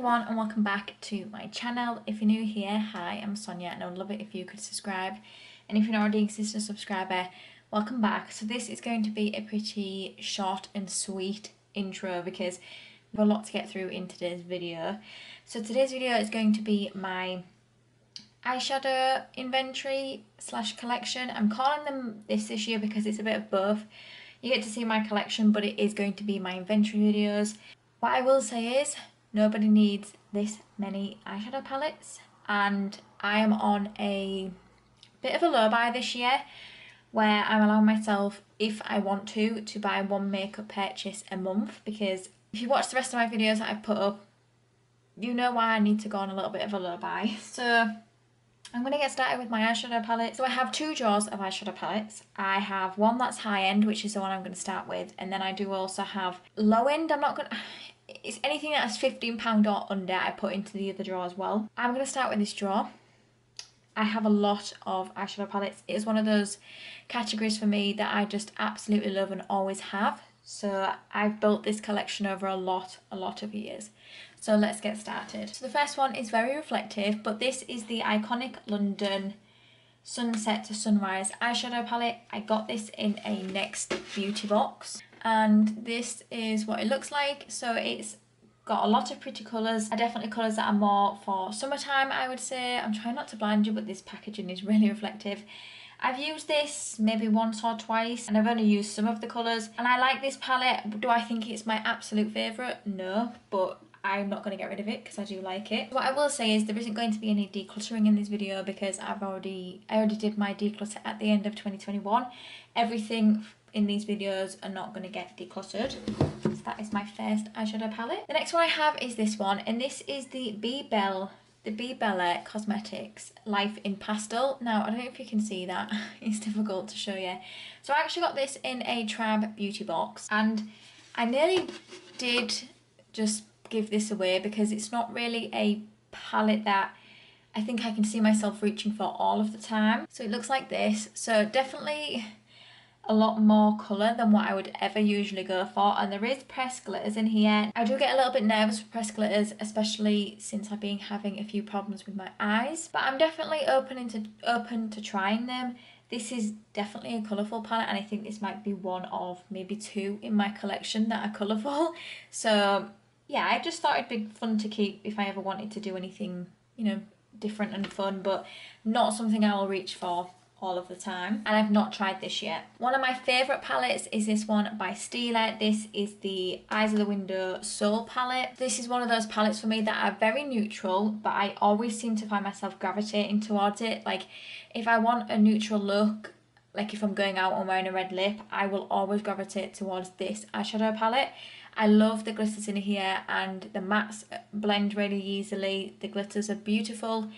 everyone and welcome back to my channel. If you're new here, hi, I'm Sonia and I would love it if you could subscribe. And if you're not already an existing subscriber, welcome back. So this is going to be a pretty short and sweet intro because we have a lot to get through in today's video. So today's video is going to be my eyeshadow inventory / collection. I'm calling them this year because it's a bit of both. You get to see my collection, but it is going to be my inventory videos. What I will say is, nobody needs this many eyeshadow palettes, and I am on a bit of a low buy this year where I'm allowing myself, if I want to buy one makeup purchase a month, because if you watch the rest of my videos that I've put up, you know why I need to go on a little bit of a low buy. So I'm going to get started with my eyeshadow palette. So I have two drawers of eyeshadow palettes. I have one that's high end, which is the one I'm going to start with, and then I do also have low end. It's anything that's £15 or under I put into the other drawer as well. I'm going to start with this drawer. I have a lot of eyeshadow palettes. It is one of those categories for me that I just absolutely love and always have. So I've built this collection over a lot of years. So let's get started. So the first one is very reflective, but this is the iconic London Sunset to Sunrise eyeshadow palette. I got this in a Next Beauty box, and this is what it looks like. So it's got a lot of pretty colours, definitely colours that are more for summertime, I would say. I'm trying not to blind you, but this packaging is really reflective. I've used this maybe once or twice, and I've only used some of the colours, and I like this palette. Do I think it's my absolute favourite? No, but I'm not going to get rid of it because I do like it. What I will say is there isn't going to be any decluttering in this video because I already did my declutter at the end of 2021. Everything in these videos are not going to get decluttered. So that is my first eyeshadow palette. The next one I have is this one, and this is the Bella Cosmetics Life in Pastel. Now, I don't know if you can see that. It's difficult to show you. So I actually got this in a Trab beauty box, and I nearly did just give this away because it's not really a palette that I think I can see myself reaching for all of the time. So it looks like this. So definitely a lot more colour than what I would ever usually go for, and there is pressed glitters in here. I do get a little bit nervous with pressed glitters, especially since I've been having a few problems with my eyes, but I'm definitely open to trying them. This is definitely a colourful palette, and I think this might be one of maybe two in my collection that are colourful. So yeah, I just thought it'd be fun to keep if I ever wanted to do anything, you know, different and fun, but not something I will reach for all of the time, and I've not tried this yet. One of my favourite palettes is this one by Stila. This is the Eyes of the Window Soul palette. This is one of those palettes for me that are very neutral, but I always seem to find myself gravitating towards it. Like if I want a neutral look, like if I'm going out and wearing a red lip, I will always gravitate towards this eyeshadow palette. I love the glitters in here, and the mattes blend really easily. The glitters are beautiful.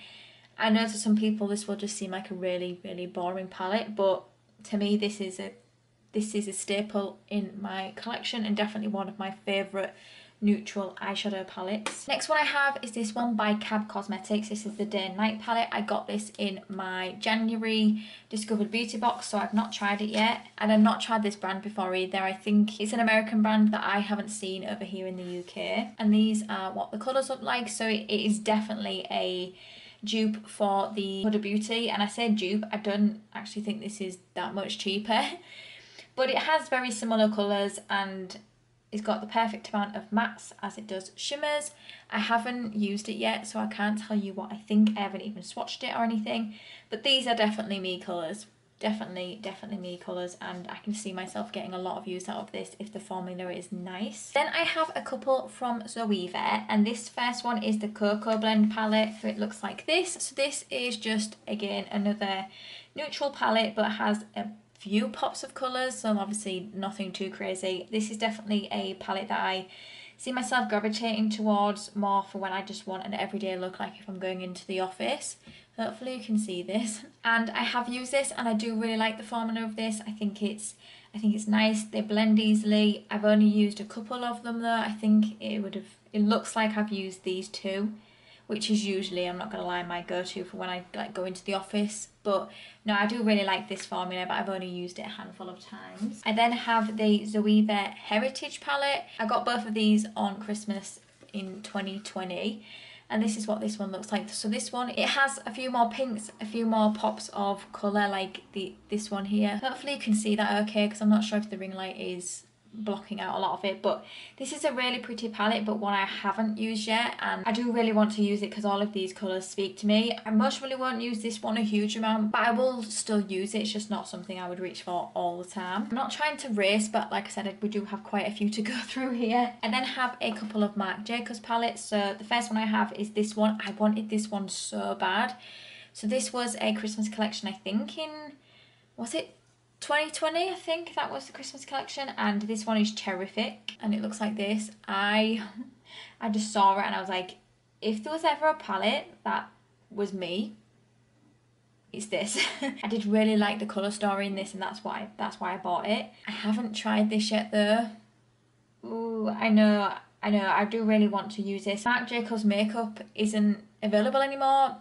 I know to some people this will just seem like a really boring palette, but to me this is a staple in my collection and definitely one of my favourite neutral eyeshadow palettes. Next one I have is this one by Cab Cosmetics. This is the Day and Night palette. I got this in my January Discovered Beauty box, so I've not tried it yet, and I've not tried this brand before either. I think it's an American brand that I haven't seen over here in the UK, and these are what the colours look like. So it is definitely a dupe for the Huda Beauty, and I say dupe, I don't actually think this is that much cheaper, but it has very similar colours and it's got the perfect amount of mattes as it does shimmers. I haven't used it yet, so I can't tell you what I think. I haven't even swatched it or anything, but these are definitely me colours. Definitely me colours, and I can see myself getting a lot of use out of this if the formula is nice. Then I have a couple from Zoeva, and this first one is the Coco blend palette. So it looks like this. So this is just, again, another neutral palette, but has a few pops of colours, so obviously nothing too crazy. This is definitely a palette that I see myself gravitating towards more for when I just want an everyday look, like if I'm going into the office. Hopefully you can see this. And I have used this and I do really like the formula of this. I think it's nice. They blend easily. I've only used a couple of them though. I think it looks like I've used these two, which is usually, I'm not gonna lie, my go-to for when I like go into the office. But no, I do really like this formula, but I've only used it a handful of times. I then have the Zoeva Heritage palette. I got both of these on Christmas in 2020. And this is what this one looks like. So this one, it has a few more pinks, a few more pops of colour like this one here. Hopefully you can see that okay, because I'm not sure if the ring light is blocking out a lot of it. But this is a really pretty palette, but one I haven't used yet, and I do really want to use it because all of these colours speak to me. I most really won't use this one a huge amount, but I will still use it. It's just not something I would reach for all the time. I'm not trying to race, but like I said, we do have quite a few to go through here. I then have a couple of Marc Jacobs palettes. So the first one I have is this one. I wanted this one so bad. So this was a Christmas collection, I think in, was it 2020? I think that was the Christmas collection, and this one is terrific and it looks like this. I just saw it and I was like, if there was ever a palette that was me, it's this. I did really like the colour story in this, and that's why I bought it. I haven't tried this yet though. Ooh, I know, I do really want to use this. Marc Jacobs makeup isn't available anymore.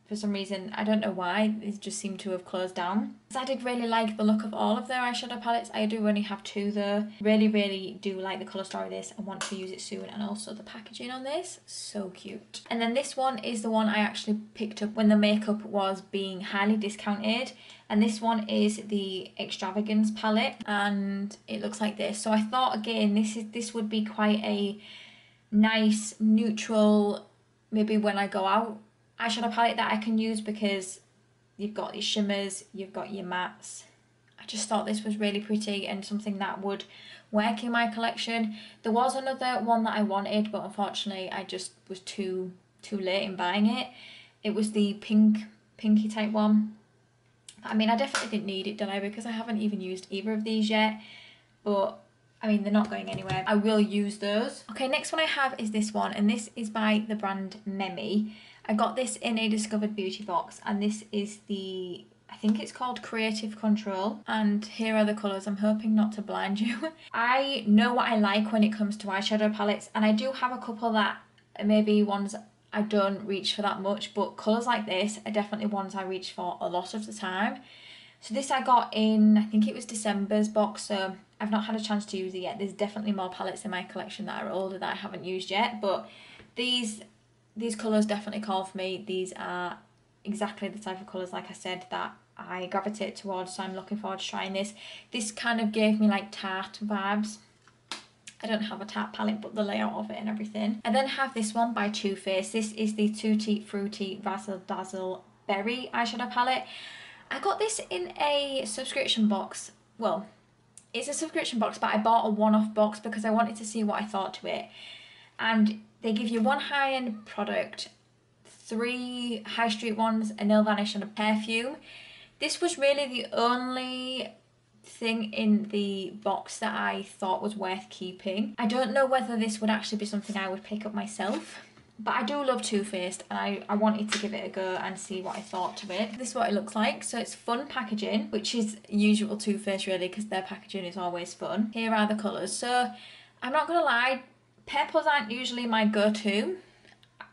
For some reason, I don't know why, it just seemed to have closed down. So I did really like the look of all of their eyeshadow palettes. I do only have two though. Really do like the colour story of this. I want to use it soon, and also the packaging on this, so cute. And then this one is the one I actually picked up when the makeup was being highly discounted. And this one is the Extravagance palette, and it looks like this. So I thought again, this would be quite a nice, neutral, maybe when I go out, eyeshadow palette that I can use, because you've got your shimmers, you've got your mattes. I just thought this was really pretty and something that would work in my collection. There was another one that I wanted, but unfortunately I just was too late in buying it. It was the pinky type one. I mean, I definitely didn't need it, did I? Because I haven't even used either of these yet. But I mean, they're not going anywhere. I will use those. Okay, next one I have is this one, and this is by the brand Memi. I got this in a Discovered Beauty box, and this is the, I think it's called Creative Control, and here are the colours. I'm hoping not to blind you. I know what I like when it comes to eyeshadow palettes, and I do have a couple that maybe ones I don't reach for that much, but colours like this are definitely ones I reach for a lot of the time. So this I got in, I think it was December's box, so I've not had a chance to use it yet. There's definitely more palettes in my collection that are older that I haven't used yet, but these colours definitely call for me. These are exactly the type of colours, like I said, that I gravitate towards, so I'm looking forward to trying this. This kind of gave me like tart vibes. I don't have a tart palette, but the layout of it and everything. I then have this one by Too Faced. This is the Tutti, Frutti, Razzle, Dazzle Berry eyeshadow palette. I got this in a subscription box. Well, it's a subscription box, but I bought a one-off box because I wanted to see what I thought to it. And they give you one high-end product, 3 high street ones, a nail varnish and a perfume. This was really the only thing in the box that I thought was worth keeping. I don't know whether this would actually be something I would pick up myself, but I do love Too Faced, and I wanted to give it a go and see what I thought to it. This is what it looks like. So it's fun packaging, which is usual Too Faced really, because their packaging is always fun. Here are the colours. So I'm not gonna lie, purples aren't usually my go-to.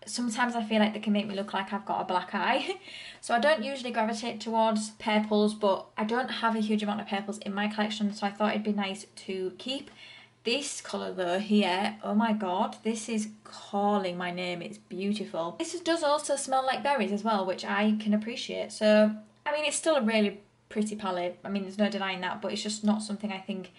Sometimes I feel like they can make me look like I've got a black eye. So I don't usually gravitate towards purples, but I don't have a huge amount of purples in my collection, so I thought it'd be nice to keep. This colour though here, oh my god, this is calling my name. It's beautiful. This does also smell like berries as well, which I can appreciate. So, I mean, it's still a really pretty palette. I mean, there's no denying that, but it's just not something I think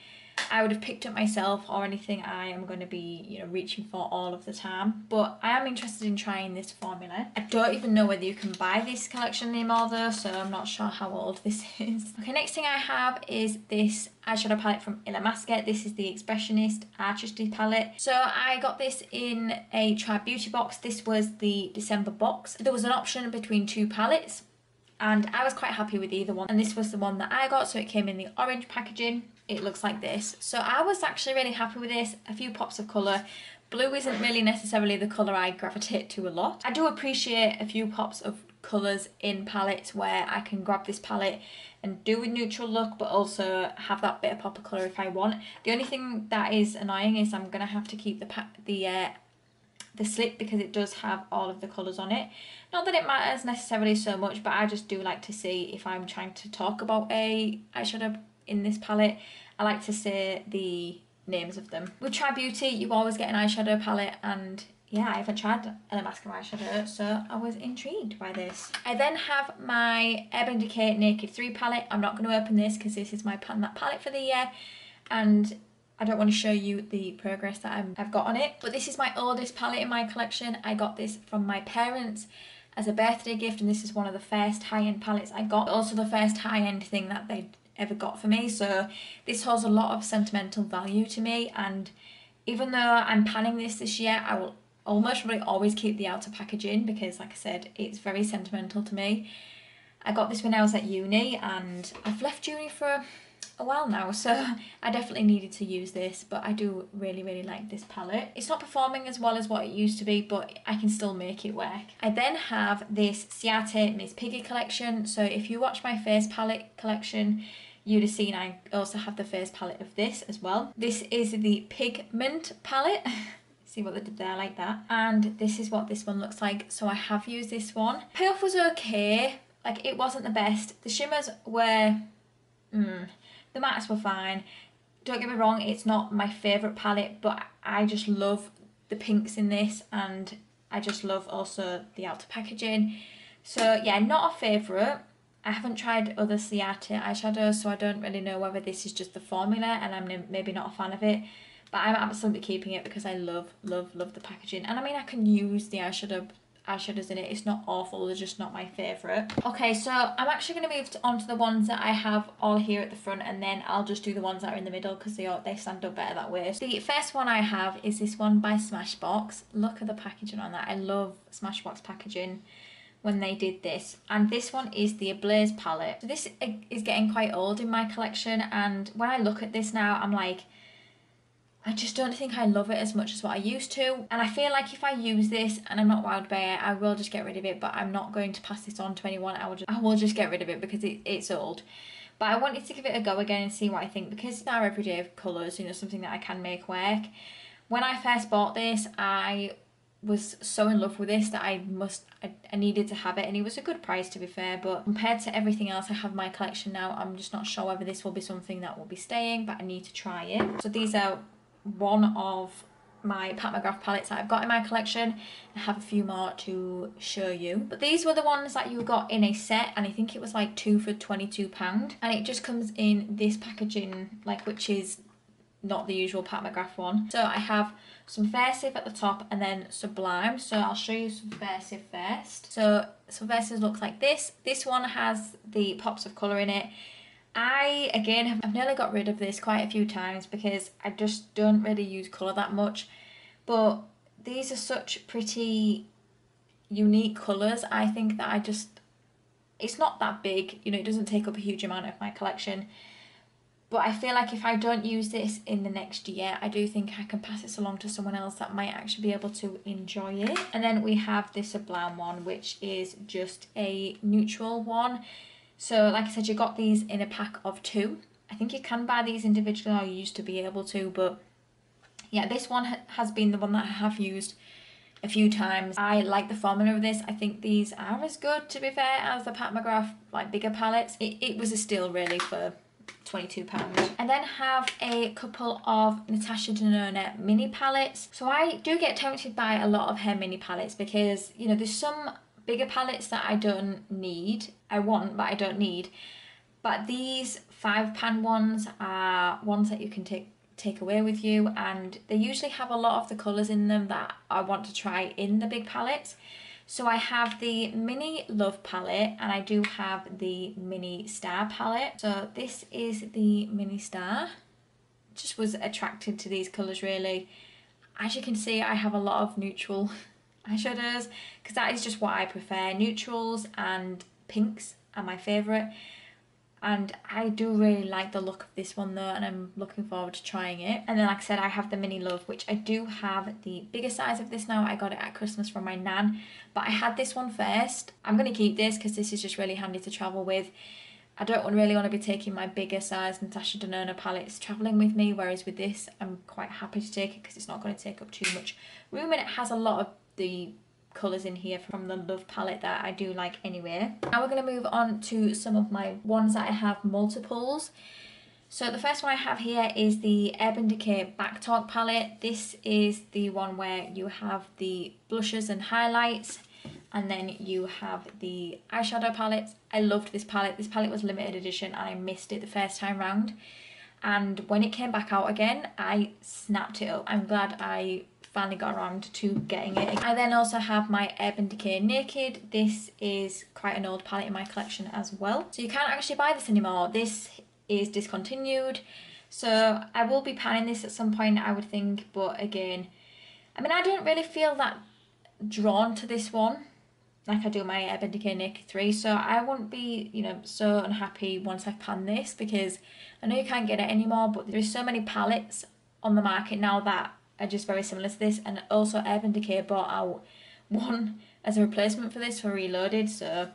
I would have picked up myself or anything I am going to be, you know, reaching for all of the time. But I am interested in trying this formula. I don't even know whether you can buy this collection anymore though, so I'm not sure how old this is. Okay, next thing I have is this eyeshadow palette from Illamasqua. This is the Expressionist Artistry palette. So I got this in a Tribe Beauty box. This was the December box. There was an option between 2 palettes, and I was quite happy with either one, and this was the one that I got. So it came in the orange packaging. It looks like this. So I was actually really happy with this. A few pops of colour. Blue isn't really necessarily the colour I gravitate to a lot. I do appreciate a few pops of colours in palettes where I can grab this palette and do a neutral look, but also have that bit of pop of colour if I want. The only thing that is annoying is I'm going to have to keep the slip, because it does have all of the colours on it. Not that it matters necessarily so much, but I just do like to see, if I'm trying to talk about a eyeshadow in this palette, I like to say the names of them. With Huda Beauty, you always get an eyeshadow palette, and yeah, I haven't tried a mascara eyeshadow, so I was intrigued by this. I then have my Urban Decay Naked 3 palette. I'm not going to open this because this is my palette for the year, and I don't want to show you the progress that I've got on it. But this is my oldest palette in my collection. I got this from my parents as a birthday gift, and this is one of the first high-end palettes I got. Also the first high-end thing that they'd ever got for me, so this holds a lot of sentimental value to me. And even though I'm panning this year, I will almost really always keep the outer packaging because, like I said, it's very sentimental to me. I got this when I was at uni, and I've left uni for a while now, so I definitely needed to use this, but I do really like this palette. It's not performing as well as what it used to be, but I can still make it work. I then have this Ciate Miss Piggy collection, so if you watch my face palette collection, you'd have seen I also have the face palette of this as well. This is the Pigment Palette. See what they did there, like that. And this is what this one looks like. So I have used this one. Payoff was okay. Like, it wasn't the best. The shimmers were, the mattes were fine. Don't get me wrong, it's not my favourite palette, but I just love the pinks in this, and I just love also the outer packaging. So yeah, not a favourite. I haven't tried other Ciate eyeshadows, so I don't really know whether this is just the formula and I'm maybe not a fan of it. But I'm absolutely keeping it because I love the packaging. And I mean, I can use the eyeshadows in it. It's not awful, they're just not my favourite. Okay, so I'm actually going to move on to the ones that I have all here at the front, and then I'll just do the ones that are in the middle because they stand up better that way. The first one I have is this one by Smashbox. Look at the packaging on that. I love Smashbox packaging when they did this. And this one is the Ablaze palette. So this is getting quite old in my collection, and when I look at this now, I'm like, I just don't think I love it as much as what I used to. And I feel like if I use this and I'm not wowed by it, I will just get rid of it, but I'm not going to pass this on to anyone. I will just get rid of it because it's old. But I wanted to give it a go again and see what I think, because it's our everyday colours, you know, something that I can make work. When I first bought this, I was so in love with this that I needed to have it, and it was a good price, to be fair, but compared to everything else I have in my collection now, I'm just not sure whether this will be something that will be staying, but I need to try it. So these are one of my Pat McGrath palettes that I've got in my collection. I have a few more to show you, but these were the ones that you got in a set, and I think it was like 2 for £22, and it just comes in this packaging, like, which is not the usual Pat McGrath one. So I have Subversive at the top and then Sublime. So I'll show you Subversive first. So Subversive looks like this. This one has the pops of colour in it. I've nearly got rid of this quite a few times because I just don't really use colour that much, but these are such pretty unique colours. I think that it's not that big, you know, it doesn't take up a huge amount of my collection, but I feel like if I don't use this in the next year, I do think I can pass this along to someone else that might actually be able to enjoy it. And then we have this Sublime one, which is just a neutral one. So like I said, you got these in a pack of 2. I think you can buy these individually, or you used to be able to, but yeah, this one has been the one that I have used a few times. I like the formula of this. I think these are as good, to be fair, as the Pat McGrath like bigger palettes. It was a steal really for £22. And then have a couple of Natasha Denona mini palettes. So I do get tempted by a lot of her mini palettes because, you know, there's some bigger palettes that I don't need. I want, but I don't need. But these £5 ones are ones that you can take away with you, and they usually have a lot of the colours in them that I want to try in the big palettes. So I have the Mini Love palette, and I do have the Mini Star palette. So this is the Mini Star. Just was attracted to these colours really. As you can see, I have a lot of neutral eyeshadows because that is just what I prefer. Neutrals and pinks are my favourite, and I do really like the look of this one though, and I'm looking forward to trying it. And then like I said, I have the Mini Love, which I do have the bigger size of this now. I got it at Christmas from my nan, but I had this one first. I'm going to keep this because this is just really handy to travel with. I don't really want to be taking my bigger size Natasha Denona palettes travelling with me, whereas with this I'm quite happy to take it because it's not going to take up too much room, and it has a lot of the colours in here from the Love palette that I do like anyway. Now we're going to move on to some of my ones that I have multiples. So the first one I have here is the Urban Decay Backtalk palette. This is the one where you have the blushes and highlights, and then you have the eyeshadow palettes. I loved this palette. This palette was limited edition and I missed it the first time round. And when it came back out again, I snapped it up. I'm glad I finally got around to getting it. I then also have my Urban Decay Naked. This is quite an old palette in my collection as well. So you can't actually buy this anymore. This is discontinued. So I will be panning this at some point, I would think. But again, I mean, I don't really feel that drawn to this one like I do my Urban Decay Naked 3. So I won't be, you know, so unhappy once I've panned this, because I know you can't get it anymore, but there's so many palettes on the market now that are just very similar to this. And also Urban Decay bought out one as a replacement for this for Reloaded. So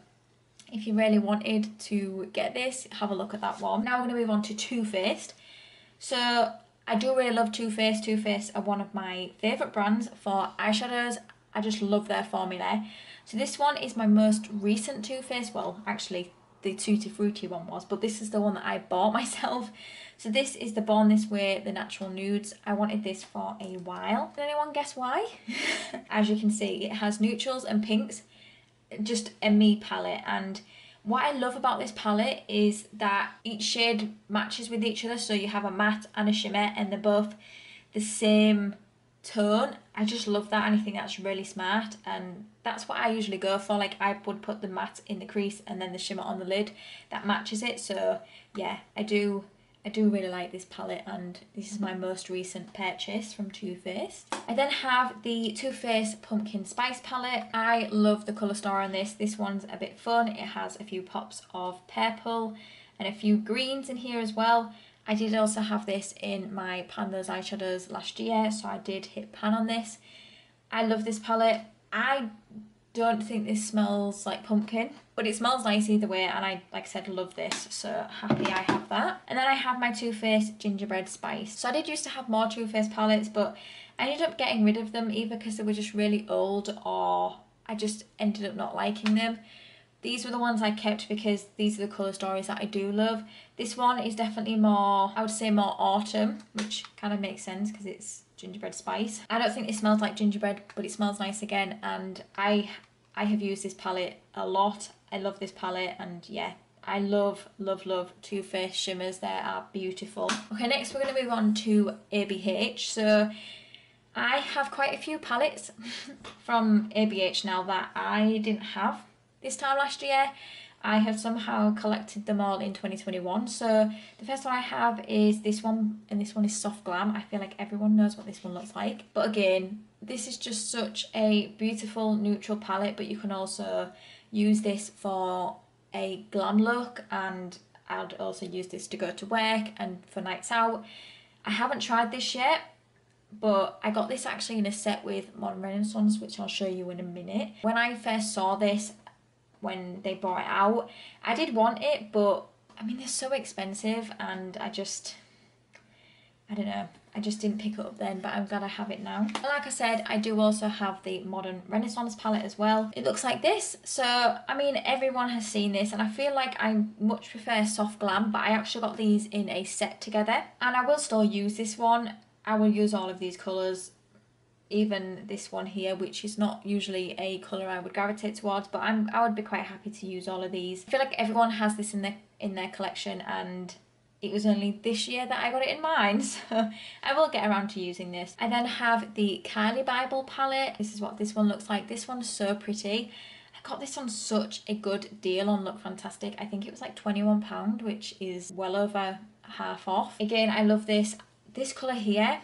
if you really wanted to get this, have a look at that one. Now we're going to move on to Too Faced. So I do really love Too Faced. Too Faced are one of my favourite brands for eyeshadows. I just love their formula. So this one is my most recent Too Faced. Well, actually the Tutti Frutti one was, but this is the one that I bought myself. So this is the Born This Way, the Natural Nudes. I wanted this for a while. Did anyone guess why? As you can see, it has neutrals and pinks. Just a me palette. And what I love about this palette is that each shade matches with each other. So you have a matte and a shimmer and they're both the same tone. I just love that, and I think that's really smart, and that's what I usually go for. Like, I would put the matte in the crease and then the shimmer on the lid that matches it. So yeah, I do really like this palette, and this is my most recent purchase from Too Faced. I then have the Too Faced Pumpkin Spice palette. I love the colour story on this. This one's a bit fun. It has a few pops of purple and a few greens in here as well. I did also have this in my Pan Those Eyeshadows last year, so I did hit pan on this. I love this palette. I don't think this smells like pumpkin, but it smells nice either way, and I, like I said, love this, so happy I have that. And then I have my Too Faced Gingerbread Spice. So I did used to have more Too Faced palettes, but I ended up getting rid of them either because they were just really old or I just ended up not liking them. These were the ones I kept because these are the colour stories that I do love. This one is definitely more, I would say more autumn, which kind of makes sense because it's gingerbread spice. I don't think it smells like gingerbread, but it smells nice again, and I have used this palette a lot. I love this palette, and yeah, I love Too Faced shimmers. They are beautiful. Okay, next we're going to move on to ABH. So I have quite a few palettes from ABH now that I didn't have this time last year. I have somehow collected them all in 2021. So the first one I have is this one, and this one is Soft Glam. I feel like everyone knows what this one looks like. But again, this is just such a beautiful neutral palette, but you can also use this for a glam look, and I'd also use this to go to work and for nights out. I haven't tried this yet, but I got this actually in a set with Modern Renaissance, which I'll show you in a minute. When I first saw this, when they brought it out, I did want it, but I mean, they're so expensive, and I don't know, I just didn't pick it up then, but I'm glad I have it now. And like I said, I do also have the Modern Renaissance palette as well. It looks like this. So I mean, everyone has seen this, and I feel like I much prefer Soft Glam, but I actually got these in a set together, and I will still use this one. I will use all of these colours, even this one here, which is not usually a colour I would gravitate towards, but I would be quite happy to use all of these. I feel like everyone has this in their collection, and it was only this year that I got it in mine, so I will get around to using this. I then have the Kylie Bible palette. This is what this one looks like. This one's so pretty. I got this on such a good deal on Look Fantastic. I think it was like £21, which is well over half off. Again, I love this. This colour here,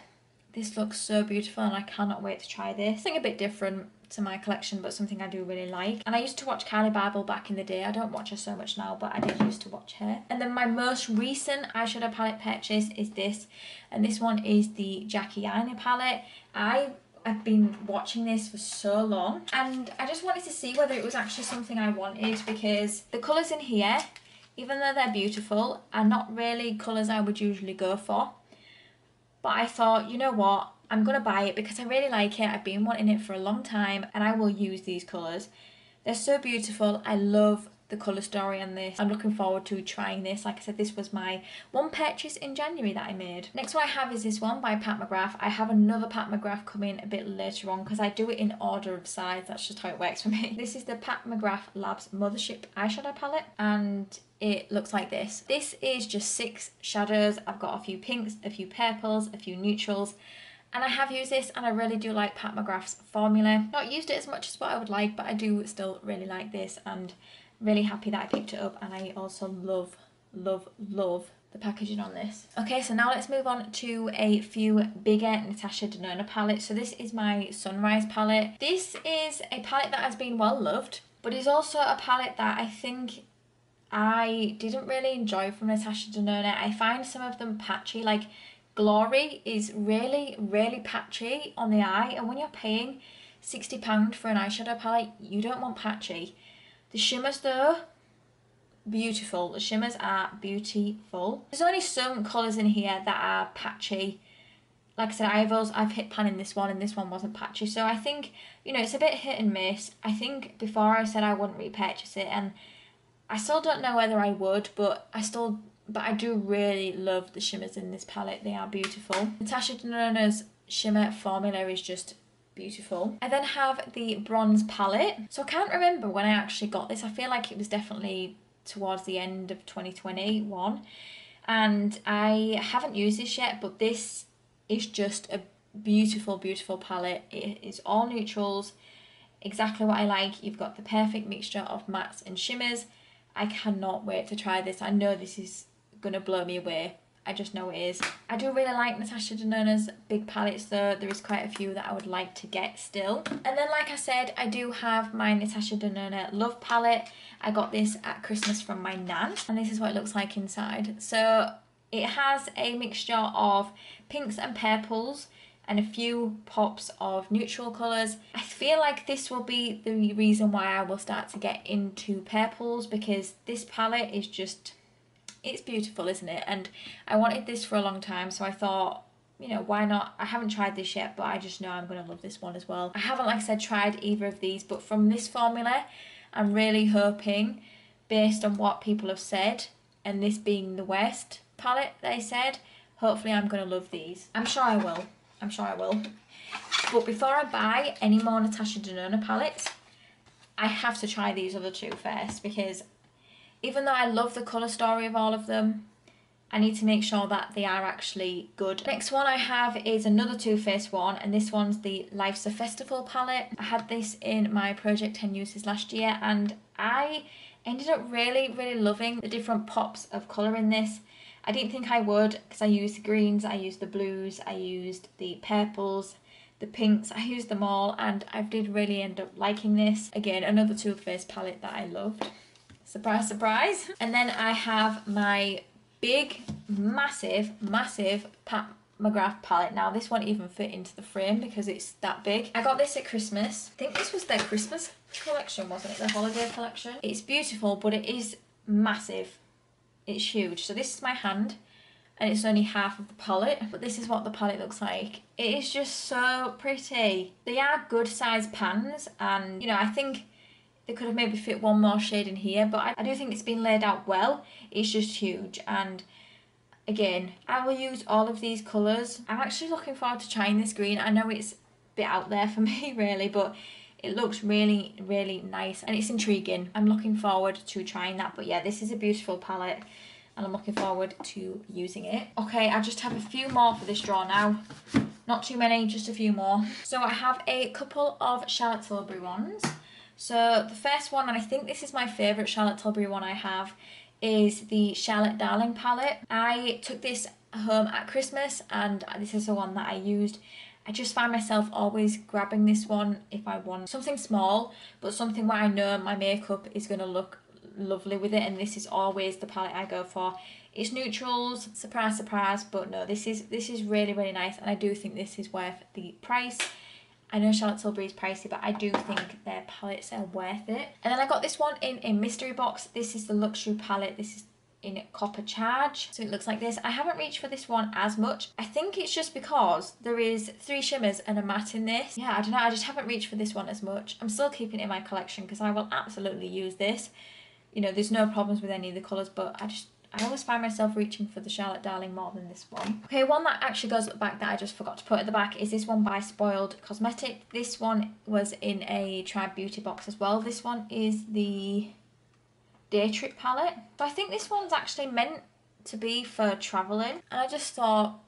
this looks so beautiful, and I cannot wait to try this. Something a bit different to my collection, but something I do really like. And I used to watch Kylie Bible back in the day. I don't watch her so much now, but I did used to watch her. And then my most recent eyeshadow palette purchase is this, and this one is the Jackie Aina palette. I've been watching this for so long, and I just wanted to see whether it was actually something I wanted, because the colours in here, even though they're beautiful, are not really colours I would usually go for. But I thought, you know what, I'm going to buy it because I really like it. I've been wanting it for a long time, and I will use these colours. They're so beautiful. I love the colour story on this. I'm looking forward to trying this. Like I said, this was my one purchase in January that I made. Next one I have is this one by Pat McGrath. I have another Pat McGrath coming a bit later on because I do it in order of size. That's just how it works for me. This is the Pat McGrath Labs Mothership eyeshadow palette, and it looks like this. This is just 6 shadows. I've got a few pinks, a few purples, a few neutrals, and I have used this and I really do like Pat McGrath's formula. Not used it as much as what I would like, but I do still really like this and really happy that I picked it up. And I also love, love, love the packaging on this. Okay, so now let's move on to a few bigger Natasha Denona palettes. So this is my Sunrise palette. This is a palette that has been well loved, but it's also a palette that I think I didn't really enjoy from Natasha Denona. I find some of them patchy, like Glory is really, really patchy on the eye, and when you're paying £60 for an eyeshadow palette, you don't want patchy. The shimmers though, beautiful. The shimmers are beautiful. There's only some colours in here that are patchy. Like I said, I've hit pan in this one and this one wasn't patchy. So I think, you know, it's a bit hit and miss. I think before I said I wouldn't repurchase it, and I still don't know whether I would, but I do really love the shimmers in this palette. They are beautiful. Natasha Denona's shimmer formula is just beautiful. I then have the bronze palette. So I can't remember when I actually got this. I feel like it was definitely towards the end of 2021. And I haven't used this yet, but this is just a beautiful, beautiful palette. It is all neutrals, exactly what I like. You've got the perfect mixture of mattes and shimmers. I cannot wait to try this. I know this is gonna blow me away. I just know it is. I do really like Natasha Denona's big palettes though. There is quite a few that I would like to get still. And then like I said, I do have my Natasha Denona Love palette. I got this at Christmas from my nan, and this is what it looks like inside. So it has a mixture of pinks and purples and a few pops of neutral colours. I feel like this will be the reason why I will start to get into purples, because this palette is just, it's beautiful, isn't it? And I wanted this for a long time, so I thought, you know, why not? I haven't tried this yet, but I just know I'm going to love this one as well. I haven't, like I said, tried either of these, but from this formula, I'm really hoping, based on what people have said, and this being the West palette they said, hopefully I'm going to love these. I'm sure I will. I'm sure I will. But before I buy any more Natasha Denona palettes, I have to try these other two first, because even though I love the colour story of all of them, I need to make sure that they are actually good. Next one I have is another Too Faced one, and this one's the Life's a Festival palette. I had this in my Project 10 uses last year, and I ended up really, really loving the different pops of colour in this. I didn't think I would, because I used the greens, I used the blues, I used the purples, the pinks, I used them all, and I did really end up liking this. Again, another Too Faced palette that I loved. Surprise, surprise. And then I have my big, massive, massive Pat McGrath palette. Now this won't even fit into the frame because it's that big. I got this at Christmas. I think this was their Christmas collection, wasn't it? Their holiday collection. It's beautiful, but it is massive. It's huge. So this is my hand, and it's only half of the palette, but this is what the palette looks like. It is just so pretty. They are good sized pans, and you know, I think they could have maybe fit one more shade in here, but I do think it's been laid out well. It's just huge, and again, I will use all of these colours. I'm actually looking forward to trying this green. I know it's a bit out there for me really, but it looks really, really nice and it's intriguing. I'm looking forward to trying that. But yeah, this is a beautiful palette and I'm looking forward to using it. Okay, I just have a few more for this drawer now. Not too many, just a few more. So I have a couple of Charlotte Tilbury ones. So the first one, and I think this is my favourite Charlotte Tilbury one I have, is the Charlotte Darling palette. I took this home at Christmas and this is the one that I used. I just find myself always grabbing this one if I want something small, but something where I know my makeup is going to look lovely with it, and this is always the palette I go for. It's neutrals, surprise, surprise, but no, this is really, really nice, and I do think this is worth the price. I know Charlotte Tilbury is pricey, but I do think their palettes are worth it. And then I got this one in a mystery box. This is the Luxury palette. This is in Copper Charge, so it looks like this. I haven't reached for this one as much. I think it's just because there is 3 shimmers and a matte in this. Yeah, I don't know, I just haven't reached for this one as much. I'm still keeping it in my collection because I will absolutely use this. you know, there's no problems with any of the colours, but I always find myself reaching for the Charlotte Darling more than this one. Okay, one that actually goes at the back that I just forgot to put at the back is this one by Spoiled Cosmetic. This one was in a Tribe Beauty box as well. This one is the Day Trip palette. So I think this one's actually meant to be for travelling. And I just thought,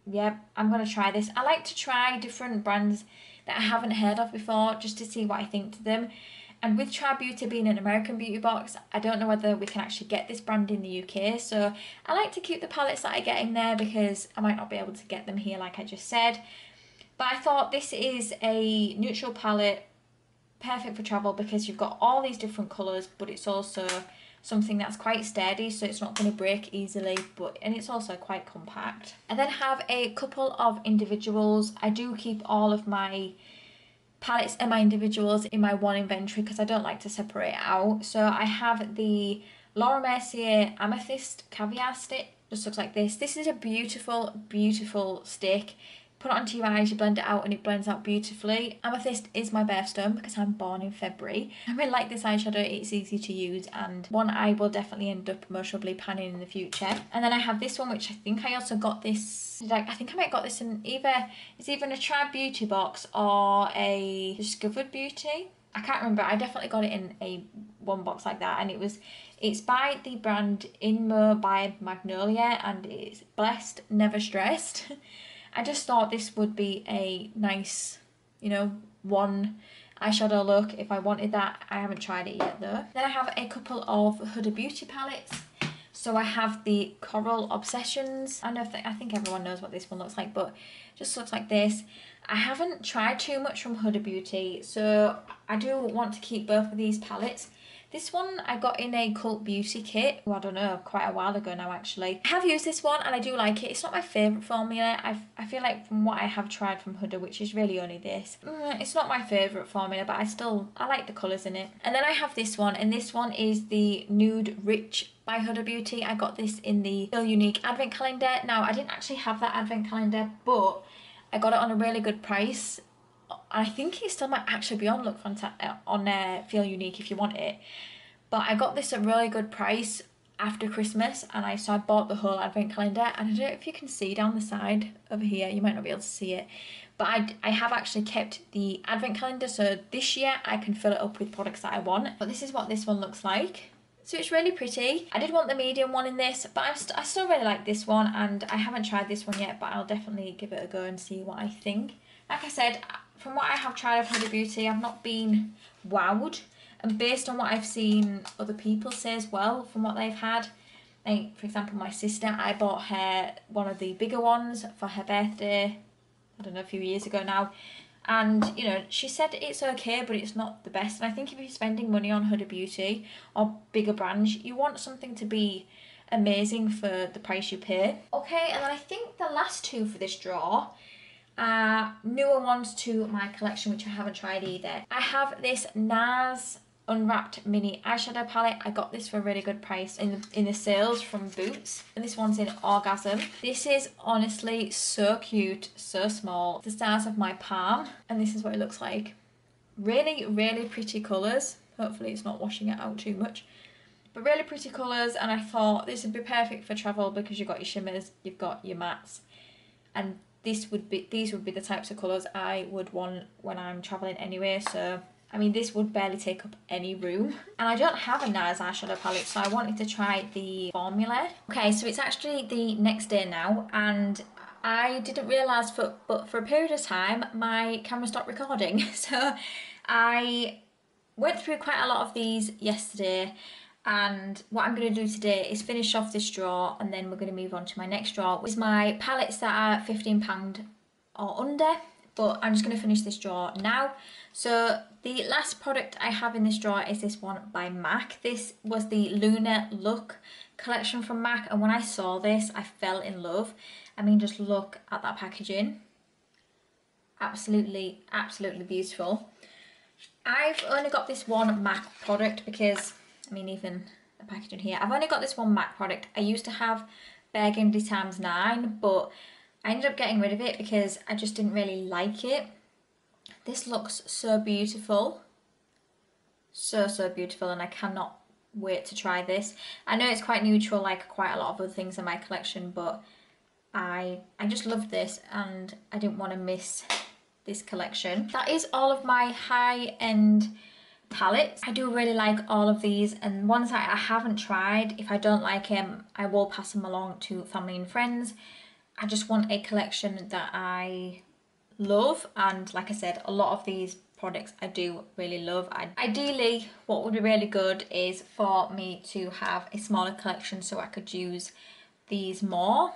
yeah, I'm going to try this. I like to try different brands that I haven't heard of before just to see what I think to them. And with Tribe Beauty being an American beauty box, I don't know whether we can actually get this brand in the UK. So I like to keep the palettes that I get in there because I might not be able to get them here like I just said. But I thought this is a neutral palette, perfect for travel because you've got all these different colours, but it's also something that's quite sturdy, so it's not going to break easily, and it's also quite compact. I then have a couple of individuals. I do keep all of my palettes and my individuals in my one inventory because I don't like to separate it out. So I have the Laura Mercier Amethyst Caviar stick. Just looks like this. This is a beautiful, beautiful stick. Put it onto your eyes, you blend it out and it blends out beautifully. Amethyst is my birthstone because I'm born in February. I really like this eyeshadow, it's easy to use and one I will definitely end up most probably panning in the future. And then I have this one which I think I also got this, I think I might have got this in it's either in a Tribe Beauty box or a Discovered Beauty. I can't remember, I definitely got it in a one box like that and it's by the brand Inmo by Magnolia and it's Blessed Never Stressed. I just thought this would be a nice, you know, one eyeshadow look if I wanted that. I haven't tried it yet though. Then I have a couple of Huda Beauty palettes. So I have the Coral Obsessions. I think everyone knows what this one looks like, but it just looks like this. I haven't tried too much from Huda Beauty, so I do want to keep both of these palettes. This one I got in a Cult Beauty kit, I don't know, quite a while ago now actually. I have used this one and I do like it. It's not my favourite formula. I feel like from what I have tried from Huda, which is really only this, it's not my favourite formula, but I like the colours in it. And then I have this one, and this one is the Nude Rich by Huda Beauty. I got this in the Feel Unique advent calendar. Now, I didn't actually have that advent calendar, but I got it on a really good price. I think it still might actually be on Feel Unique if you want it. But I got this at a really good price after Christmas, and so I bought the whole advent calendar. And I don't know if you can see down the side over here, you might not be able to see it, but I have actually kept the advent calendar, so this year I can fill it up with products that I want. But this is what this one looks like. So it's really pretty. I did want the medium one in this, but I still really like this one, and I haven't tried this one yet, but I'll definitely give it a go and see what I think. Like I said, from what I have tried of Huda Beauty, I've not been wowed. And based on what I've seen other people say as well, from what they've had, like for example my sister, I bought her one of the bigger ones for her birthday, I don't know, a few years ago now. And, you know, she said it's okay, but it's not the best. And I think if you're spending money on Huda Beauty or bigger brands, you want something to be amazing for the price you pay. Okay, and then I think the last two for this drawer are newer ones to my collection, which I haven't tried either. I have this NARS Unwrapped Mini Eyeshadow Palette. I got this for a really good price in the sales from Boots. And this one's in Orgasm. This is honestly so cute, so small. The size of my palm. And this is what it looks like. Really, really pretty colours. Hopefully it's not washing it out too much. But really pretty colours, and I thought this would be perfect for travel because you've got your shimmers, you've got your mattes. And these would be the types of colours I would want when I'm travelling anyway, so I mean this would barely take up any room. And I don't have a NARS eyeshadow palette, so I wanted to try the formula. Okay, so it's actually the next day now, and I didn't realise but for a period of time my camera stopped recording. So I went through quite a lot of these yesterday, and what I'm going to do today is finish off this drawer, and then we're going to move on to my next drawer, which is my palettes that are £15 or under, but I'm just going to finish this drawer now. So the last product I have in this drawer is this one by MAC. This was the Lunar Look collection from MAC, and when I saw this I fell in love. I mean, just look at that packaging. Absolutely, absolutely beautiful. I've only got this one MAC product because, I mean, even the packaging here, I've only got this one MAC product. I used to have Burgundy ×9, but I ended up getting rid of it because I just didn't really like it. This looks so beautiful. So, so beautiful, and I cannot wait to try this. I know it's quite neutral like quite a lot of other things in my collection, but I just love this and I didn't want to miss this collection. That is all of my high-end palettes. I do really like all of these, and ones that I haven't tried, if I don't like them, I will pass them along to family and friends. I just want a collection that I love, and like I said, a lot of these products I do really love. Ideally, what would be really good is for me to have a smaller collection so I could use these more.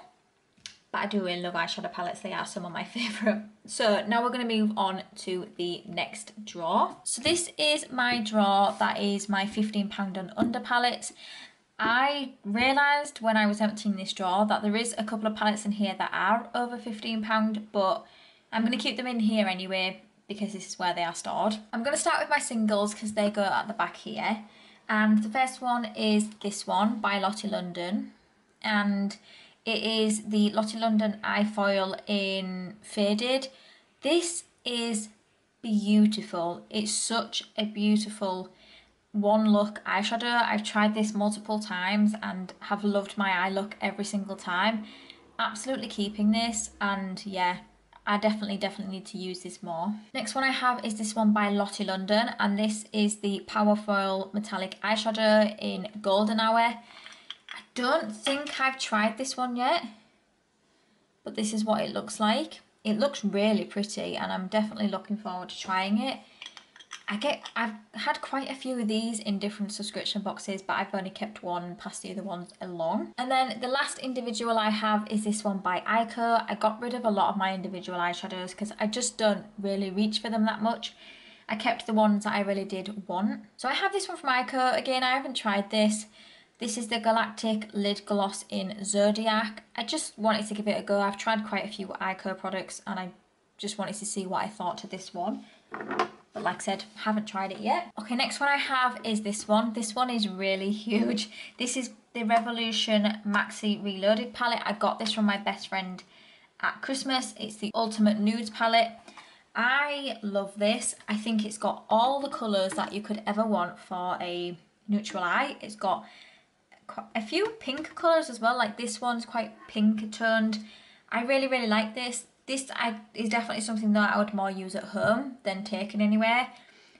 But I do really love eyeshadow palettes, they are some of my favourite. So now we're going to move on to the next drawer. So this is my drawer that is my £15 and under palettes. I realised when I was emptying this drawer that there is a couple of palettes in here that are over £15, but I'm going to keep them in here anyway because this is where they are stored. I'm going to start with my singles because they go at the back here. And the first one is this one by Lottie London. And it is the Lottie London Eye Foil in Faded. This is beautiful. It's such a beautiful one look eyeshadow. I've tried this multiple times and have loved my eye look every single time. Absolutely keeping this, and yeah, I definitely need to use this more. Next one I have is this one by Lottie London, and this is the Power Foil Metallic Eyeshadow in Golden Hour. I don't think I've tried this one yet, but this is what it looks like. It looks really pretty and I'm definitely looking forward to trying it. I've had quite a few of these in different subscription boxes, but I've only kept one, passed the other ones along. And then the last individual I have is this one by Ico. I got rid of a lot of my individual eyeshadows because I just don't really reach for them that much. I kept the ones that I really did want. So I have this one from Ico. Again, I haven't tried this. This is the Galactic Lid Gloss in Zodiac. I just wanted to give it a go. I've tried quite a few Ico products and I just wanted to see what I thought to this one. But like I said, haven't tried it yet. Okay, next one I have is this one. This one is really huge. This is the Revolution Maxi Reloaded palette. I got this from my best friend at Christmas. It's the Ultimate Nudes palette. I love this. I think it's got all the colours that you could ever want for a neutral eye. It's got a few pink colours as well, like this one's quite pink toned. I really like this. This is definitely something that I would more use at home than taken anywhere.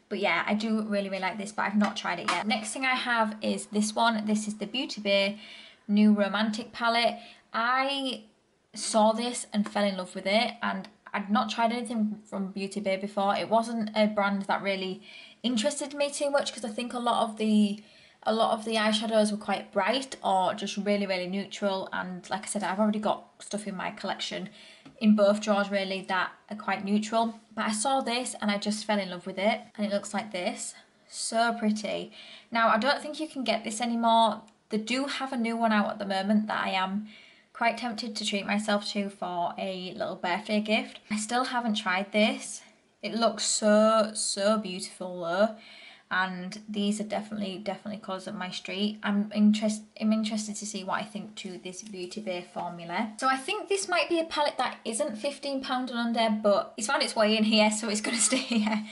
But yeah, I do really like this, but I've not tried it yet. Next thing I have is this one. This is the Beauty Bay New Romantic palette. I saw this and fell in love with it, and I'd not tried anything from Beauty Bay before. It wasn't a brand that really interested me too much because I think a lot of the eyeshadows were quite bright or just really neutral, and like I said, I've already got stuff in my collection in both drawers really that are quite neutral. But I saw this and I just fell in love with it, and it looks like this. So pretty. Now I don't think you can get this anymore. They do have a new one out at the moment that I am quite tempted to treat myself to for a little birthday gift. I still haven't tried this. It looks so beautiful though. And these are definitely colours up my street. I'm interested to see what I think to this Beauty Bay formula. So I think this might be a palette that isn't £15 and under, but it's found its way in here, so it's going to stay here.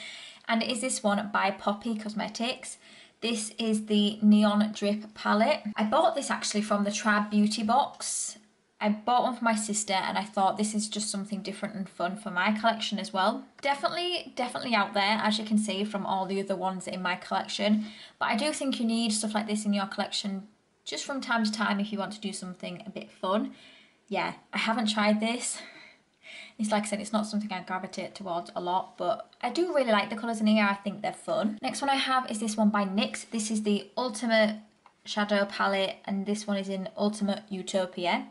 And it is this one by Poppy Cosmetics. This is the Neon Drip palette. I bought this actually from the Trad Beauty box. I bought one for my sister and I thought this is just something different and fun for my collection as well. Definitely out there, as you can see from all the other ones in my collection. But I do think you need stuff like this in your collection just from time to time if you want to do something a bit fun. Yeah, I haven't tried this. It's like I said, it's not something I gravitate towards a lot, but I do really like the colours in here. I think they're fun. Next one I have is this one by NYX. This is the Ultimate Shadow Palette, and this one is in Ultimate Utopia.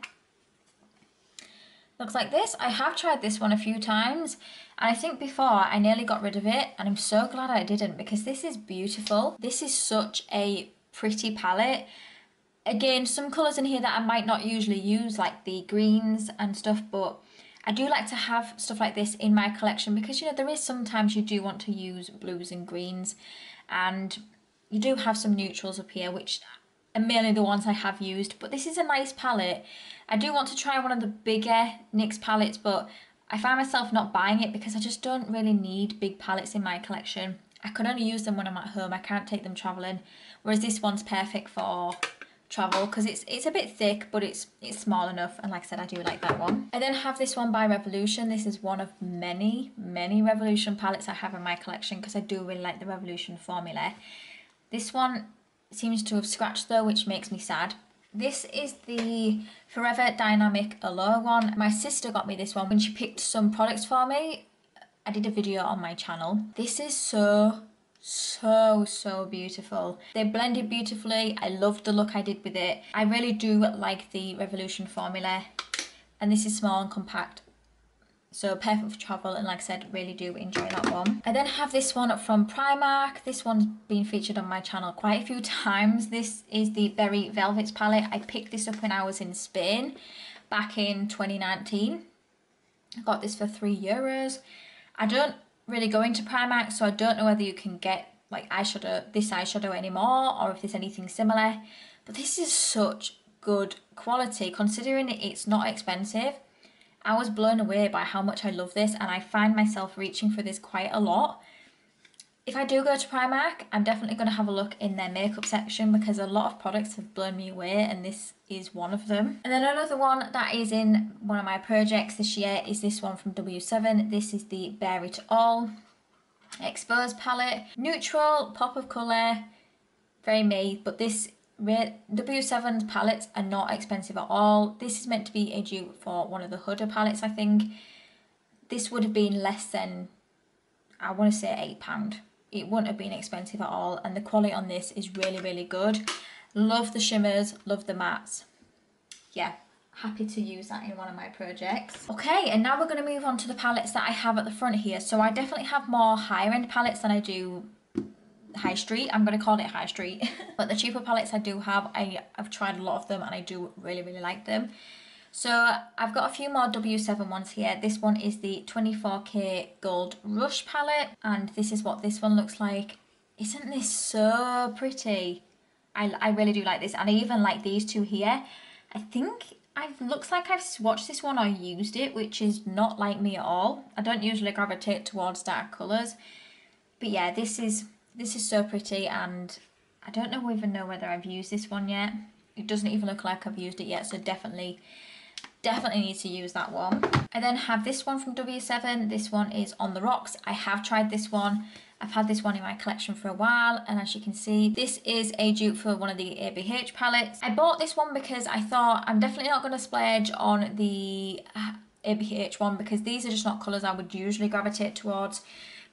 Looks like this. I have tried this one a few times, and I think before I nearly got rid of it, and I'm so glad I didn't because this is beautiful. This is such a pretty palette. Again, some colours in here that I might not usually use, like the greens and stuff, but I do like to have stuff like this in my collection because, you know, there is sometimes you do want to use blues and greens, and you do have some neutrals up here, which are mainly the ones I have used, but this is a nice palette. I do want to try one of the bigger NYX palettes, but I find myself not buying it because I just don't really need big palettes in my collection. I could only use them when I'm at home. I can't take them travelling. Whereas this one's perfect for travel because it's a bit thick, but it's small enough. And like I said, I do like that one. I then have this one by Revolution. This is one of many Revolution palettes I have in my collection because I do really like the Revolution formula. This one seems to have scratched though, which makes me sad. This is the Forever Dynamic Allure one. My sister got me this one when she picked some products for me. I did a video on my channel. This is so beautiful. They blended beautifully. I loved the look I did with it. I really do like the Revolution formula, and this is small and compact, so perfect for travel, and like I said, really do enjoy that one. I then have this one from Primark. This one's been featured on my channel quite a few times. This is the Berry Velvets palette. I picked this up when I was in Spain back in 2019. I got this for €3. I don't really go into Primark, so I don't know whether you can get like this eyeshadow anymore or if there's anything similar, but this is such good quality considering it's not expensive. I was blown away by how much I love this, and I find myself reaching for this quite a lot. If I do go to Primark, I'm definitely going to have a look in their makeup section because a lot of products have blown me away, and this is one of them. And then another one that is in one of my projects this year is this one from W7. This is the Bare It All Exposed palette. Neutral, pop of colour, very me, but this W7's palettes are not expensive at all. This is meant to be a dupe for one of the Huda palettes, I think. This would have been less than, I want to say £8. It wouldn't have been expensive at all, and the quality on this is really good. Love the shimmers, love the mattes. Yeah, happy to use that in one of my projects. Okay, and now we're going to move on to the palettes that I have at the front here. So I definitely have more higher end palettes than I do high street. I'm going to call it high street. But the cheaper palettes I do have, I've tried a lot of them and I do really like them. So I've got a few more W7 ones here. This one is the 24K Gold Rush palette, and this is what this one looks like. Isn't this so pretty? I really do like this, and I even like these two here. I think looks like I've swatched this one or used it, which is not like me at all. I don't usually gravitate towards dark colours, but yeah, this is so pretty, and I don't even know whether I've used this one yet. It doesn't even look like I've used it yet, so definitely need to use that one. I then have this one from W7. This one is On the Rocks. I have tried this one. I've had this one in my collection for a while, and as you can see, this is a dupe for one of the ABH palettes. I bought this one because I thought I'm definitely not going to splurge on the ABH one because these are just not colours I would usually gravitate towards.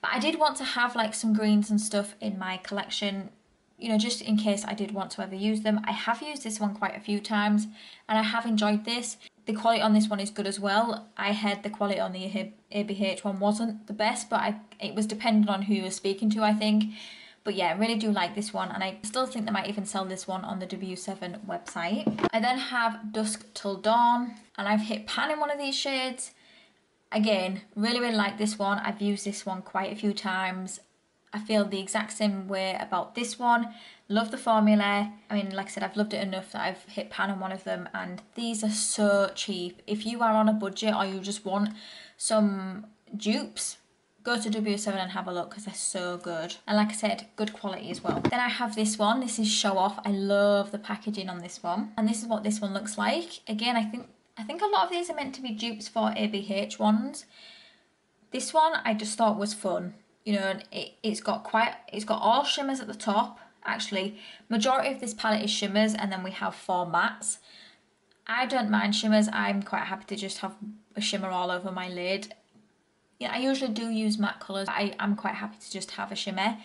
But I did want to have like some greens and stuff in my collection, you know, just in case I did want to ever use them. I have used this one quite a few times and I have enjoyed this. The quality on this one is good as well. I heard the quality on the ABH one wasn't the best, but it was dependent on who you were speaking to, I think. But yeah, I really do like this one, and I still think they might even sell this one on the W7 website. I then have Dusk Till Dawn, and I've hit pan in one of these shades. Again, really like this one. I've used this one quite a few times. I feel the exact same way about this one. Love the formula. I mean, like I said, I've loved it enough that I've hit pan on one of them, and these are so cheap. If you are on a budget or you just want some dupes, go to W7 and have a look because they're so good. And like I said, good quality as well. Then I have this one. This is Show Off. I love the packaging on this one. And this is what this one looks like. Again, I think a lot of these are meant to be dupes for ABH ones. This one I just thought was fun. You know, it's got all shimmers at the top. Actually, majority of this palette is shimmers, and then we have 4 mattes. I don't mind shimmers. I'm quite happy to just have a shimmer all over my lid. Yeah, I usually do use matte colours. I'm quite happy to just have a shimmer.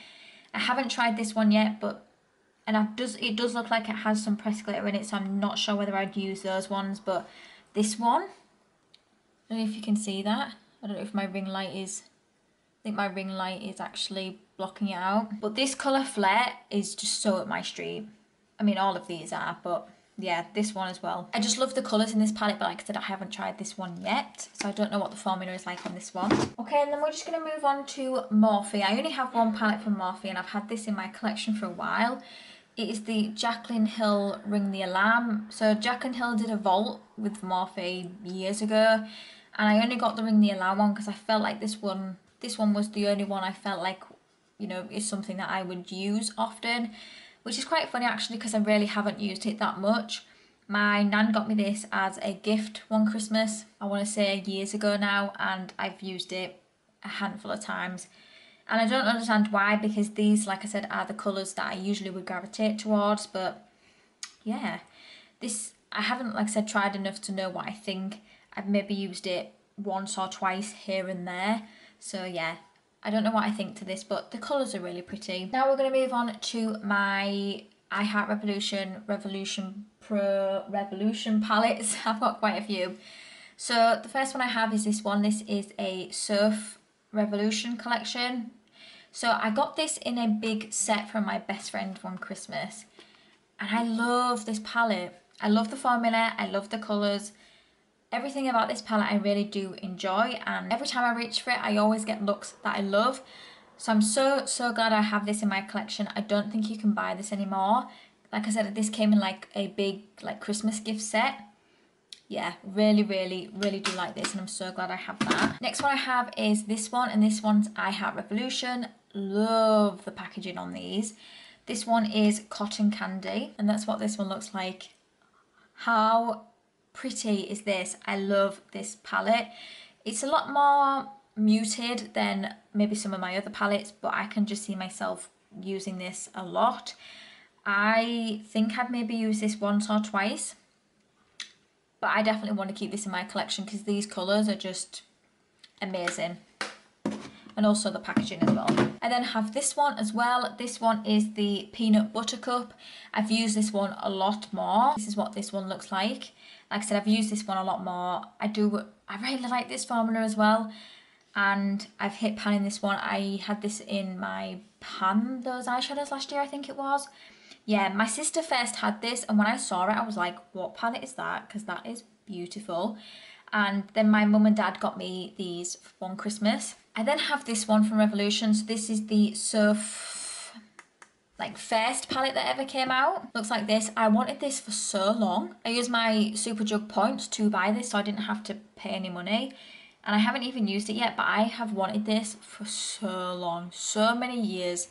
I haven't tried this one yet, it does look like it has some pressed glitter in it, so I'm not sure whether I'd use those ones. But this one, I don't know if you can see that. I don't know if my ring light is. I think my ring light is actually blocking it out. But this colour Flare is just so up my street. I mean, all of these are, but yeah, this one as well. I just love the colours in this palette, but like I said, I haven't tried this one yet, so I don't know what the formula is like on this one. Okay, and then we're just going to move on to Morphe. I only have one palette from Morphe, and I've had this in my collection for a while. It is the Jaclyn Hill Ring the Alarm. So Jaclyn Hill did a vault with Morphe years ago, and I only got the Ring the Alarm one because I felt like this one was the only one I felt like you know, is something that I would use often, which is quite funny actually because I really haven't used it that much. My nan got me this as a gift one Christmas, I want to say years ago now, and I've used it a handful of times. And I don't understand why, because these, like I said, are the colours that I usually would gravitate towards. But yeah, this, I haven't, like I said, tried enough to know what I think. I've maybe used it once or twice here and there. So yeah, I don't know what I think to this, but the colours are really pretty. Now we're going to move on to my I Heart Revolution palettes. I've got quite a few. So the first one I have is this one. This is a Surf Revolution collection. So I got this in a big set from my best friend one Christmas, and I love this palette. I love the formula, I love the colours. Everything about this palette I really do enjoy, and every time I reach for it I always get looks that I love. So I'm so glad I have this in my collection. I don't think you can buy this anymore. Like I said, this came in like a big like Christmas gift set. Yeah, really do like this, and I'm so glad I have that. Next one I have is this one, and this one's I Heart Revolution. Love the packaging on these. This one is Cotton Candy, and that's what this one looks like. How pretty is this? I love this palette. It's a lot more muted than maybe some of my other palettes, but I can just see myself using this a lot. I think I've maybe used this once or twice, but I definitely want to keep this in my collection because these colours are just amazing. And also the packaging as well. I then have this one as well. This one is the Peanut Butter Cup. I've used this one a lot more. This is what this one looks like. Like I said, I've used this one a lot more. I really like this formula as well. And I've hit pan in this one. I had this in my pan, those eyeshadows last year, I think it was. Yeah, my sister first had this, and when I saw it, I was like, what palette is that? Because that is beautiful. And then my mum and dad got me these for one Christmas. I then have this one from Revolution. So this is the Surf, like first palette that ever came out. Looks like this. I wanted this for so long. I used my Super Jug points to buy this, so I didn't have to pay any money. And I haven't even used it yet, but I have wanted this for so long, so many years.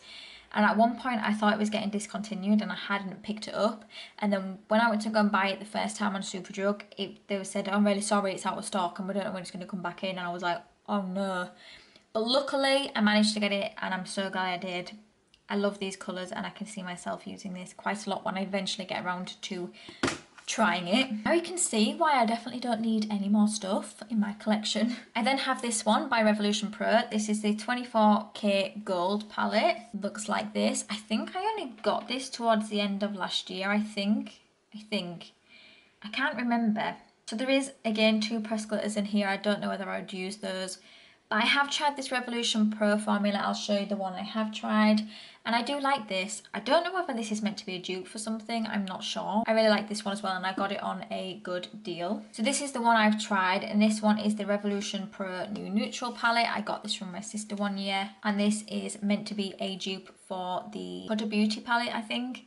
And at one point I thought it was getting discontinued and I hadn't picked it up. And then when I went to go and buy it the first time on Superdrug, they said, I'm really sorry, it's out of stock and we don't know when it's going to come back in. And I was like, oh no. But luckily I managed to get it, and I'm so glad I did. I love these colours, and I can see myself using this quite a lot when I eventually get around to trying it. Now you can see why I definitely don't need any more stuff in my collection. I then have this one by Revolution Pro. This is the 24K Gold palette. Looks like this. I think I only got this towards the end of last year, I think. I can't remember. So there is, again, 2 press glitters in here. I don't know whether I would use those. But I have tried this Revolution Pro formula. I'll show you the one I have tried. And I do like this. I don't know whether this is meant to be a dupe for something. I'm not sure. I really like this one as well, and I got it on a good deal. So this is the one I've tried, and this one is the Revolution Pro New Neutral palette. I got this from my sister one year, and this is meant to be a dupe for the Huda Beauty palette, I think.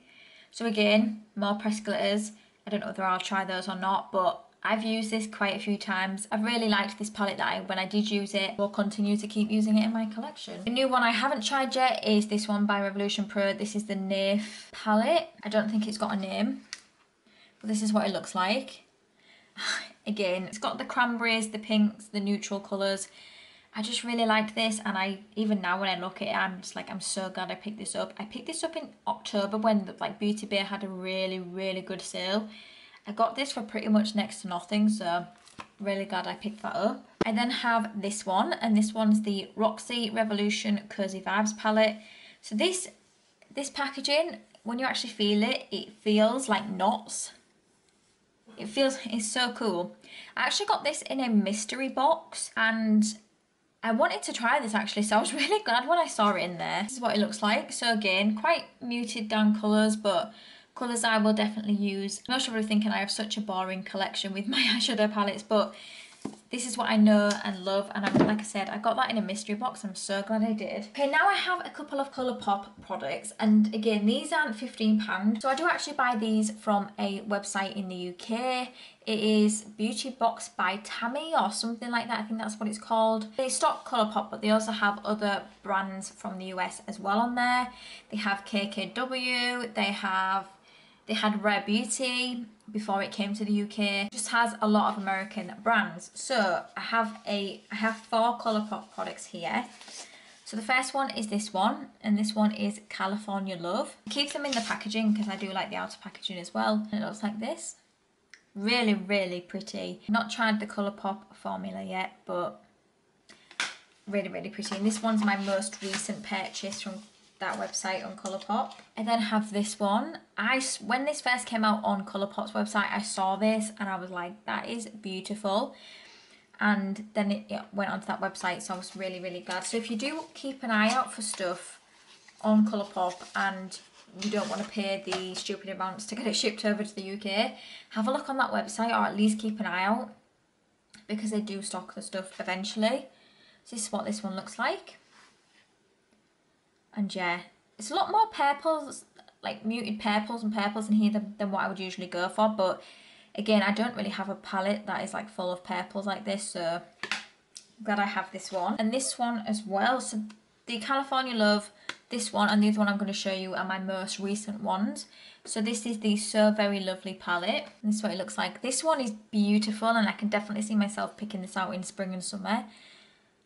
So again, more press glitters. I don't know whether I'll try those or not, but I've used this quite a few times. I've really liked this palette that when I did use it, will continue to keep using it in my collection. The new one I haven't tried yet is this one by Revolution Pro. This is the Naif palette. I don't think it's got a name, but this is what it looks like. Again, it's got the cranberries, the pinks, the neutral colours. I just really like this, and even now when I look at it, I'm just like, I'm so glad I picked this up. I picked this up in October when Beauty Bay had a really good sale. I got this for pretty much next to nothing, so really glad I picked that up. I then have this one, and this one's the Roxy Revolution Cozy Vibes palette. So this packaging, when you actually feel it, it feels like knots. It's so cool. I actually got this in a mystery box, and I wanted to try this actually, so I was really glad when I saw it in there. This is what it looks like. So again, quite muted down colours, but colours I will definitely use. Most of you are thinking I have such a boring collection with my eyeshadow palettes, but This is what I know and love, and like I said, I got that in a mystery box. I'm so glad I did. Okay, now I have a couple of Colourpop products, and again, these aren't £15. So I do actually buy these from a website in the UK. It is Beauty Box by Tammy or something like that. I think that's what it's called. They stock Colourpop, but they also have other brands from the US as well on there. They have KKW, they had Rare Beauty before it came to the UK. It just has a lot of American brands. So I have 4 Colourpop products here. So the first one is this one, and this one is California Love. I keep them in the packaging because I do like the outer packaging as well. And it looks like this. Really, really pretty. Not tried the Colourpop formula yet, but really, really pretty. And this one's my most recent purchase from that website on Colourpop. I then have this one. When this first came out on Colourpop's website, I saw this and I was like, that is beautiful. And then it went onto that website, so I was really, really glad. So if you do keep an eye out for stuff on Colourpop and you don't want to pay the stupid amounts to get it shipped over to the UK, have a look on that website, or at least keep an eye out, because they do stock the stuff eventually. So this is what this one looks like. And yeah, it's a lot more purples, like muted purples and purples in here than what I would usually go for. But again, I don't really have a palette that is like full of purples like this, so I'm glad I have this one. And this one as well. So the California Love, this one and the other one I'm going to show you are my most recent ones. So this is the So Very Lovely palette. And this is what it looks like. This one is beautiful, and I can definitely see myself picking this out in spring and summer.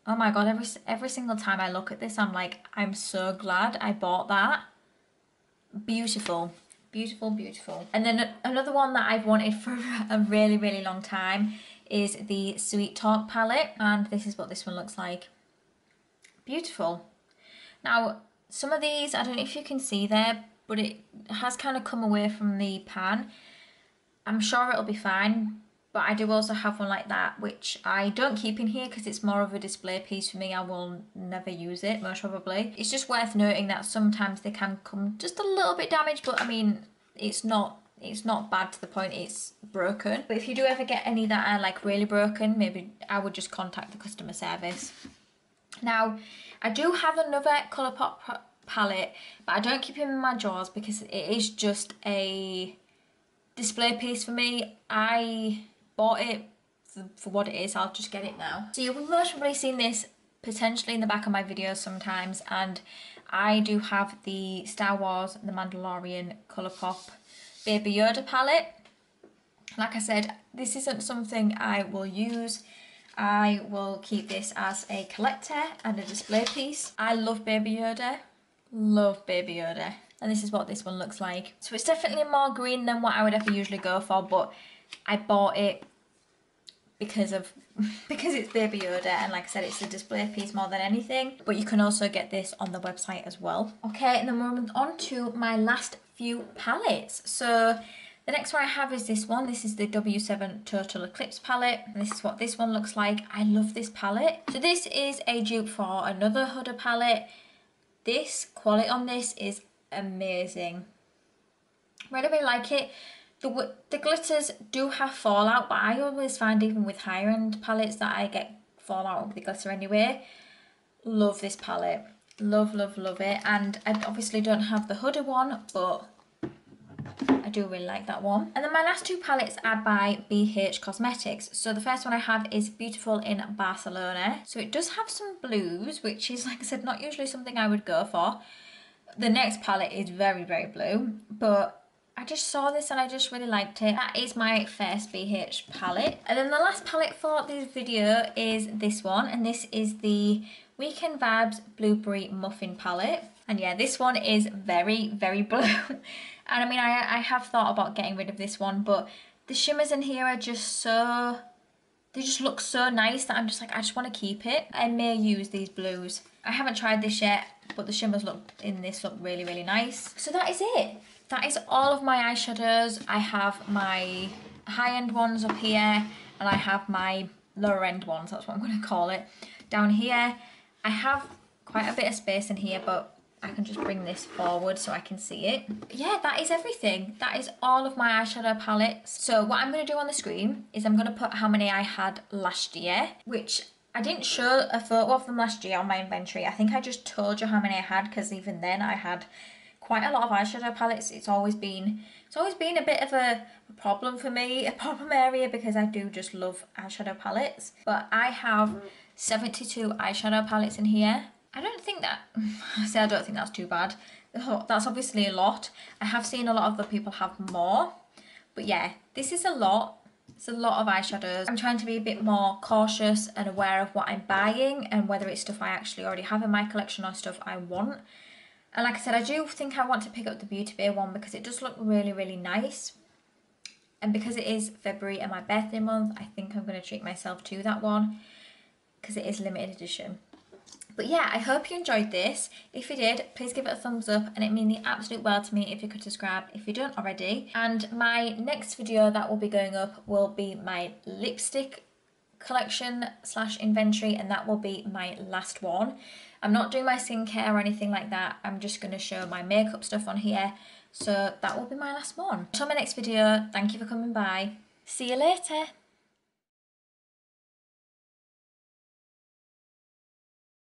Oh my god, every single time I look at this, I'm like, I'm so glad I bought that. Beautiful. Beautiful, beautiful. And then another one that I've wanted for a really, really long time is the Sweet Talk palette. And this is what this one looks like. Beautiful. Now, some of these, I don't know if you can see there, but it has kind of come away from the pan. I'm sure it'll be fine. But I do also have one like that, which I don't keep in here because it's more of a display piece for me. I will never use it, most probably. It's just worth noting that sometimes they can come just a little bit damaged, but I mean, it's not bad to the point it's broken. But if you do ever get any that are like really broken, maybe I would just contact the customer service. Now, I do have another Colourpop palette, but I don't keep it in my drawers because it is just a display piece for me. I bought it for what it is. I'll just get it now. So you've most probably seen this potentially in the back of my videos sometimes, and I do have the Star Wars The Mandalorian Colourpop Baby Yoda palette. Like I said, this isn't something I will use. I will keep this as a collector and a display piece. I love Baby Yoda. Love Baby Yoda. And this is what this one looks like. So it's definitely more green than what I would ever usually go for, but I bought it because it's Baby Yoda, and like I said, it's a display piece more than anything. But you can also get this on the website as well. Okay, and then we're moving on to my last few palettes. So the next one I have is this one. This is the W7 Total Eclipse palette. And this is what this one looks like. I love this palette. So this is a dupe for another Huda palette. This quality on this is amazing. Really, really like it. The glitters do have fallout, but I always find even with higher end palettes that I get fallout with the glitter anyway. Love this palette. Love, love, love it. And I obviously don't have the Huda one, but I do really like that one. And then my last two palettes are by BH Cosmetics. So the first one I have is Beautiful in Barcelona. So it does have some blues, which is, like I said, not usually something I would go for. The next palette is very, very blue, but I just saw this and I just really liked it. That is my first BH palette. And then the last palette for this video is this one, and this is the Weekend Vibes Blueberry Muffin palette. And yeah, this one is very, very blue. And I mean, I have thought about getting rid of this one, but the shimmers in here are just so, they just look so nice that I'm just like, I just want to keep it. I may use these blues. I haven't tried this yet, but the shimmers in this look really, really nice. So that is it. That is all of my eyeshadows. I have my high-end ones up here, and I have my lower-end ones, that's what I'm going to call it, down here. I have quite a bit of space in here, but I can just bring this forward so I can see it. Yeah, that is everything. That is all of my eyeshadow palettes. So what I'm going to do on the screen is I'm going to put how many I had last year, which I didn't show a photo of them last year on my inventory. I think I just told you how many I had, because even then I had quite a lot of eyeshadow palettes. It's always been a bit of a problem for me, a problem area, because I do just love eyeshadow palettes. But I have 72 eyeshadow palettes in here. I don't think that's too bad. That's obviously a lot. I have seen a lot of other people have more, but yeah, this is a lot. It's a lot of eyeshadows. I'm trying to be a bit more cautious and aware of what I'm buying and whether it's stuff I actually already have in my collection or stuff I want. And like I said, I do think I want to pick up the Beauty Bay one because it does look really, really nice. And because it is February and my birthday month, I think I'm going to treat myself to that one because it is limited edition. But yeah, I hope you enjoyed this. If you did, please give it a thumbs up, and it means the absolute world to me if you could subscribe if you don't already. And my next video that will be going up will be my lipstick collection / inventory, and that will be my last one. I'm not doing my skincare or anything like that. I'm just going to show my makeup stuff on here. So that will be my last one. Until my next video, thank you for coming by. See you later.